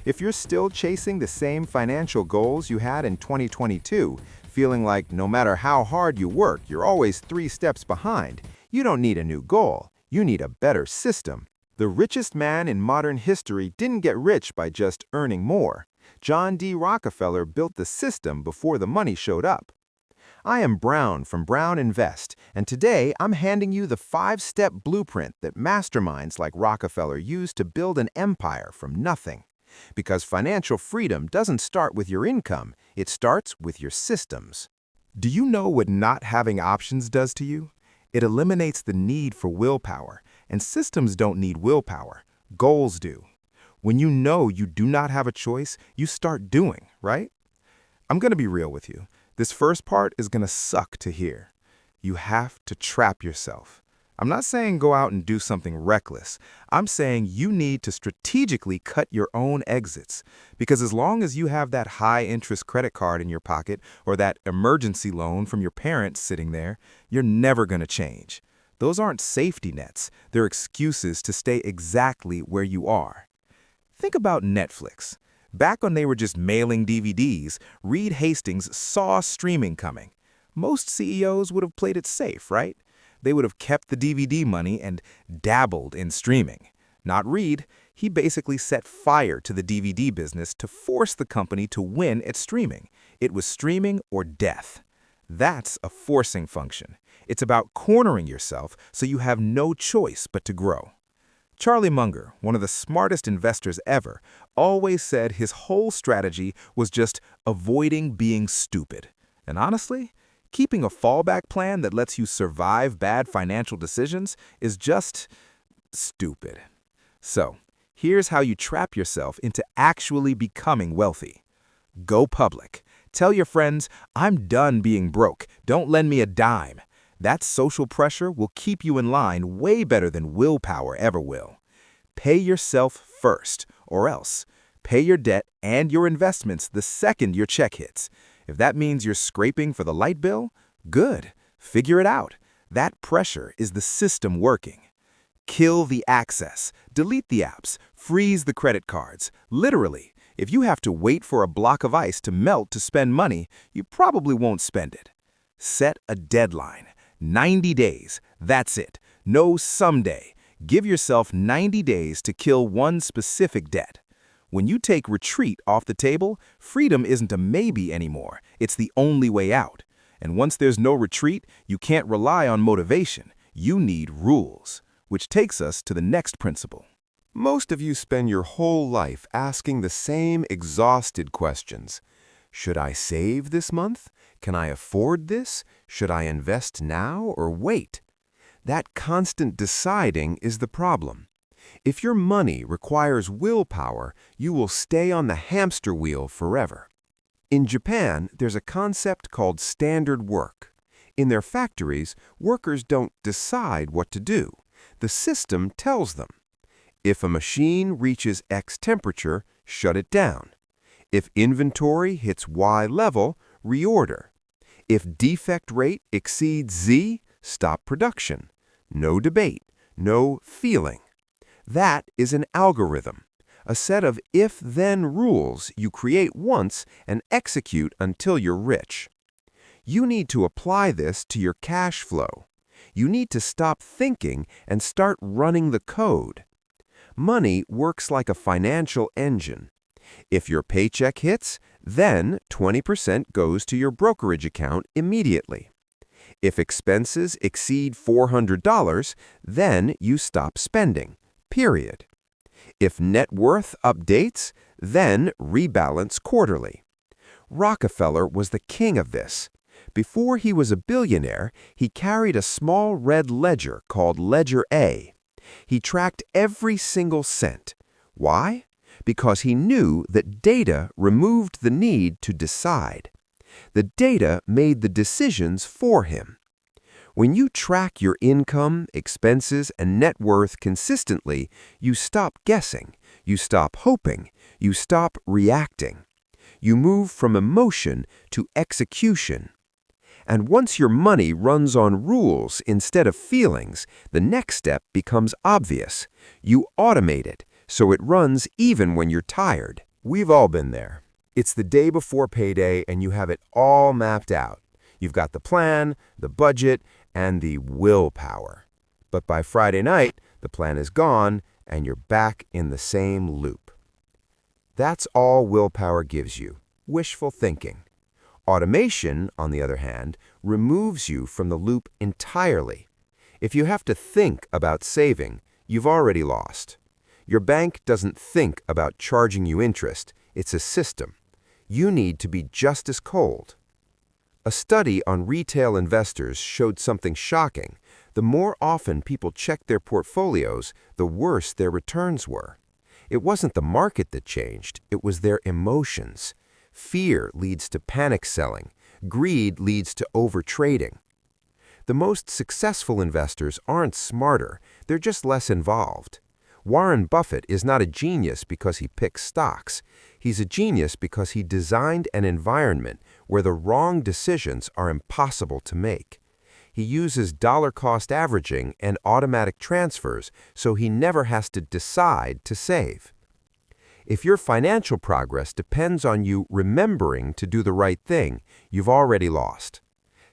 If you're still chasing the same financial goals you had in 2022, feeling like no matter how hard you work, you're always 3 steps behind, you don't need a new goal. You need a better system. The richest man in modern history didn't get rich by just earning more. John D. Rockefeller built the system before the money showed up. I am Brown from Brown Invest, and today I'm handing you the 5-step blueprint that masterminds like Rockefeller used to build an empire from nothing. Because financial freedom doesn't start with your income, it starts with your systems. Do you know what not having options does to you? It eliminates the need for willpower, and systems don't need willpower. Goals do. When you know you do not have a choice, you start doing, right? I'm going to be real with you. This first part is going to suck to hear. You have to trap yourself. I'm not saying go out and do something reckless. I'm saying you need to strategically cut your own exits. Because as long as you have that high-interest credit card in your pocket or that emergency loan from your parents sitting there, you're never going to change. Those aren't safety nets. They're excuses to stay exactly where you are. Think about Netflix. Back when they were just mailing DVDs, Reed Hastings saw streaming coming. Most CEOs would have played it safe, right? They would have kept the DVD money and dabbled in streaming. Not Reed. He basically set fire to the DVD business to force the company to win at streaming. It was streaming or death. That's a forcing function. It's about cornering yourself so you have no choice but to grow. Charlie Munger, one of the smartest investors ever, always said his whole strategy was just avoiding being stupid. And honestly, keeping a fallback plan that lets you survive bad financial decisions is just stupid. So, here's how you trap yourself into actually becoming wealthy. Go public. Tell your friends, I'm done being broke. Don't lend me a dime. That social pressure will keep you in line way better than willpower ever will. Pay yourself first, or else. Pay your debt and your investments the second your check hits. If that means you're scraping for the light bill, good. Figure it out. That pressure is the system working. Kill the access. Delete the apps. Freeze the credit cards. Literally, if you have to wait for a block of ice to melt to spend money, you probably won't spend it. Set a deadline. 90 days. That's it. No someday. Give yourself 90 days to kill one specific debt. When you take retreat off the table, freedom isn't a maybe anymore. It's the only way out. And once there's no retreat, you can't rely on motivation. You need rules. Which takes us to the next principle. Most of you spend your whole life asking the same exhausted questions. Should I save this month? Can I afford this? Should I invest now or wait? That constant deciding is the problem. If your money requires willpower, you will stay on the hamster wheel forever. In Japan, there's a concept called standard work. In their factories, workers don't decide what to do. The system tells them. If a machine reaches X temperature, shut it down. If inventory hits Y level, reorder. If defect rate exceeds Z, stop production. No debate, no feeling. That is an algorithm, a set of if-then rules you create once and execute until you're rich. You need to apply this to your cash flow. You need to stop thinking and start running the code. Money works like a financial engine. If your paycheck hits, then 20% goes to your brokerage account immediately. If expenses exceed $400, then you stop spending, period. If net worth updates, then rebalance quarterly. Rockefeller was the king of this. Before he was a billionaire, he carried a small red ledger called Ledger A. He tracked every single cent. Why? Because he knew that data removed the need to decide. The data made the decisions for him. When you track your income, expenses, and net worth consistently, you stop guessing, you stop hoping, you stop reacting. You move from emotion to execution. And once your money runs on rules instead of feelings, the next step becomes obvious. You automate it, so it runs even when you're tired. We've all been there. It's the day before payday and you have it all mapped out. You've got the plan, the budget, and the willpower. But by Friday night, the plan is gone and you're back in the same loop. That's all willpower gives you, wishful thinking. Automation, on the other hand, removes you from the loop entirely. If you have to think about saving, you've already lost. Your bank doesn't think about charging you interest. It's a system. You need to be just as cold. A study on retail investors showed something shocking. The more often people checked their portfolios, the worse their returns were. It wasn't the market that changed, it was their emotions. Fear leads to panic selling. Greed leads to overtrading. The most successful investors aren't smarter, they're just less involved. Warren Buffett is not a genius because he picks stocks. He's a genius because he designed an environment where the wrong decisions are impossible to make. He uses dollar-cost averaging and automatic transfers so he never has to decide to save. If your financial progress depends on you remembering to do the right thing, you've already lost.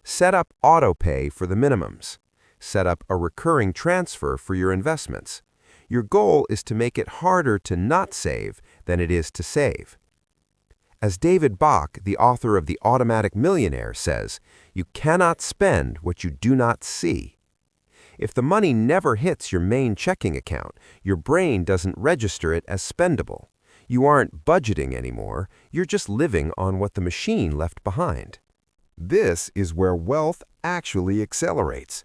Set up auto-pay for the minimums. Set up a recurring transfer for your investments. Your goal is to make it harder to not save than it is to save. As David Bach, the author of The Automatic Millionaire, says, you cannot spend what you do not see. If the money never hits your main checking account, your brain doesn't register it as spendable. You aren't budgeting anymore, you're just living on what the machine left behind. This is where wealth actually accelerates.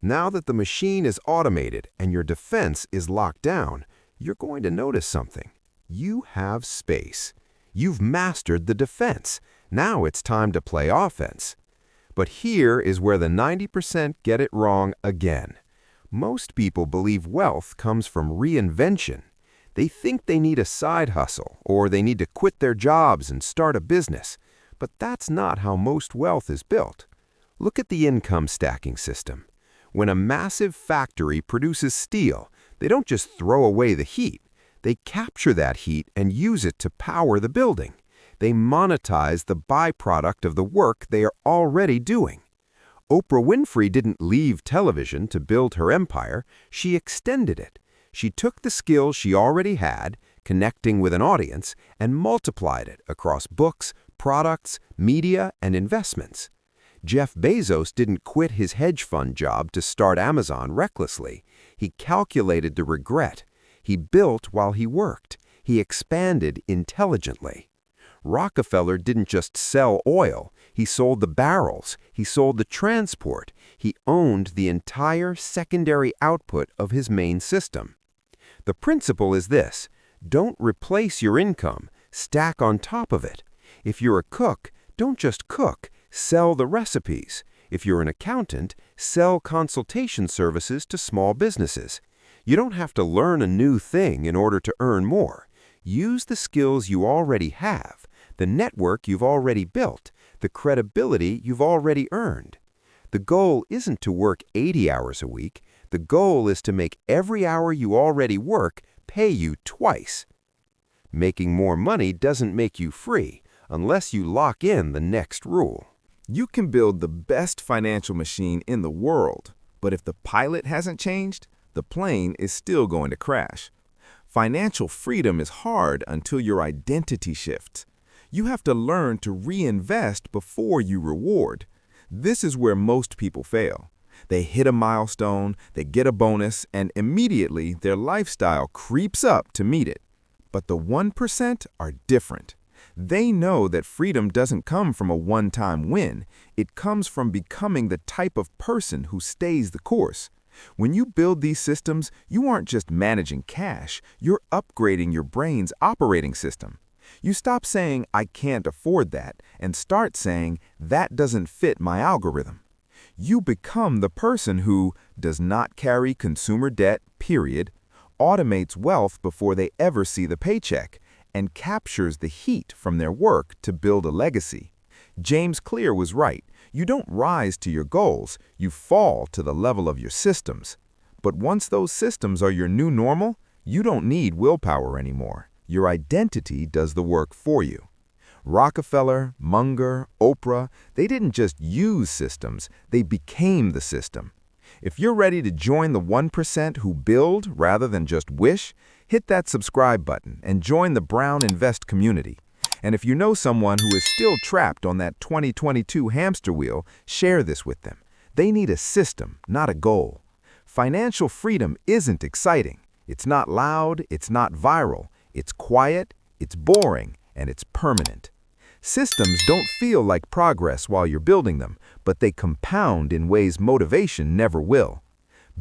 Now that the machine is automated and your defense is locked down, you're going to notice something. You have space. You've mastered the defense. Now it's time to play offense. But here is where the 90% get it wrong again. Most people believe wealth comes from reinvention. They think they need a side hustle or they need to quit their jobs and start a business. But that's not how most wealth is built. Look at the income stacking system. When a massive factory produces steel, they don't just throw away the heat. They capture that heat and use it to power the building. They monetize the byproduct of the work they are already doing. Oprah Winfrey didn't leave television to build her empire. She extended it. She took the skills she already had, connecting with an audience, and multiplied it across books, products, media, and investments. Jeff Bezos didn't quit his hedge fund job to start Amazon recklessly. He calculated the regret. He built while he worked. He expanded intelligently. Rockefeller didn't just sell oil. He sold the barrels. He sold the transport. He owned the entire secondary output of his main system. The principle is this: don't replace your income, stack on top of it. If you're a cook, don't just cook, sell the recipes. If you're an accountant, sell consultation services to small businesses. You don't have to learn a new thing in order to earn more. Use the skills you already have, the network you've already built, the credibility you've already earned. The goal isn't to work 80 hours a week. The goal is to make every hour you already work pay you twice. Making more money doesn't make you free unless you lock in the next rule. You can build the best financial machine in the world, but if the pilot hasn't changed, the plane is still going to crash. Financial freedom is hard until your identity shifts. You have to learn to reinvest before you reward. This is where most people fail. They hit a milestone, they get a bonus, and immediately their lifestyle creeps up to meet it. But the 1% are different. They know that freedom doesn't come from a one-time win. It comes from becoming the type of person who stays the course. When you build these systems, you aren't just managing cash, you're upgrading your brain's operating system. You stop saying, "I can't afford that," and start saying, "That doesn't fit my algorithm." You become the person who does not carry consumer debt, period, automates wealth before they ever see the paycheck, and captures the heat from their work to build a legacy. James Clear was right. You don't rise to your goals, you fall to the level of your systems. But once those systems are your new normal, you don't need willpower anymore. Your identity does the work for you. Rockefeller, Munger, Oprah, they didn't just use systems, they became the system. If you're ready to join the 1% who build rather than just wish, hit that subscribe button and join the Brown Invest community. And if you know someone who is still trapped on that 2022 hamster wheel, share this with them. They need a system, not a goal. Financial freedom isn't exciting. It's not loud, it's not viral. It's quiet, it's boring, and it's permanent. Systems don't feel like progress while you're building them, but they compound in ways motivation never will.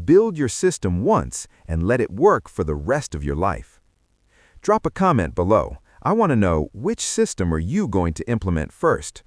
Build your system once and let it work for the rest of your life. Drop a comment below. I want to know, which system are you going to implement first?